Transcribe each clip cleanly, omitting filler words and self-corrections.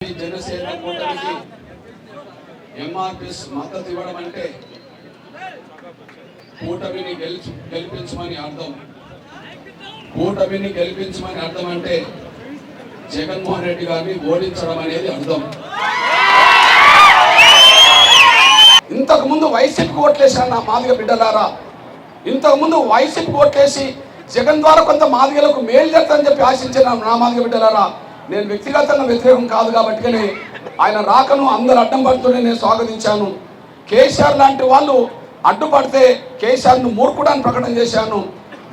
జనసేన కూటమికి ఎంఆర్పీఎస్ మద్దతు ఇవ్వడం అంటే కూటమిని గెలిపించమని అర్థం. కూటమిని గెలిపించమని అర్థం అంటే జగన్మోహన్ రెడ్డి గారిని ఓడించడం అనేది అర్థం. ఇంతకు ముందు వైసీపీకి ఓట్లేశాను నా మాదిగ బిడ్డలారా. ఇంతకు ముందు వైసీపీకి ఓట్లేసి జగన్ ద్వారా కొంత మాదిగలకు మేలు చేస్తానని చెప్పి ఆశించిన నా మాదిగ బిడ్డలారా, నేను వ్యక్తిగతంగా వ్యతిరేకం కాదు కాబట్టి ఆయన రాకను అందరు అడ్డం పడుతూనే నేను స్వాగతించాను. కేసీఆర్ లాంటి వాళ్ళు అడ్డుపడితే కేసీఆర్ను మూర్ఖుడాన్ని ప్రకటన చేశాను.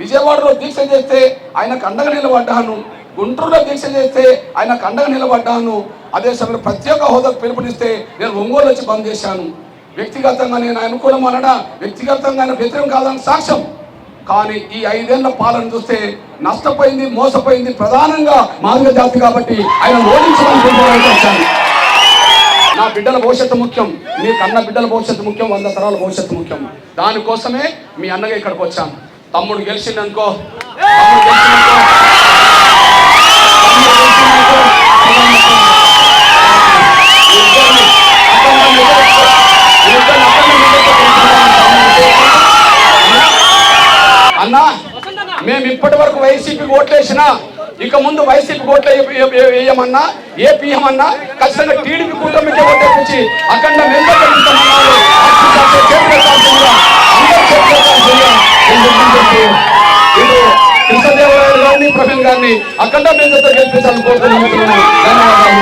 విజయవాడలో దీక్ష చేస్తే ఆయనకు అండగా నిలబడ్డాను. గుంటూరులో దీక్ష చేస్తే ఆయనకు అండగా నిలబడ్డాను. అదే సమయంలో ప్రత్యేక హోదాకు పిలుపునిస్తే నేను ఒంగోలు వచ్చి బంద్ చేశాను. వ్యక్తిగతంగా నేను అనుకూలం అనడా, వ్యక్తిగతంగా ఆయన వ్యతిరేకం కాదని సాక్ష్యం. కానీ ఈ 5 ఏళ్ల పాలన చూస్తే నష్టపోయింది, మోసపోయింది ప్రధానంగా మాదిగ జాతి కాబట్టి ఆయన ఓడించడానికి వచ్చాను. నా బిడ్డల భవిష్యత్తు ముఖ్యం, మీ కన్న బిడ్డల భవిష్యత్తు ముఖ్యం, 100 తరాల భవిష్యత్తు ముఖ్యం. దానికోసమే మీ అన్నగా ఇక్కడికి వచ్చాను. తమ్ముడు గెలిచిందనుకో, అన్నా మేము ఇప్పటి వరకు వైసీపీకి ఓట్లేసినా ఇక ముందు వైసీపీ ఓట్లు వేయమన్నా ఏ పిఎమన్నా ఖచ్చితంగా టీడీపీ కూటమికి ఓటేపించి అఖండ కృష్ణదేవరాయలు గారిని ప్రవీణ్ గారిని అఖండ మేజతో గెలిపించాలని కోరుతున్నాను. ధన్యవాదాలు.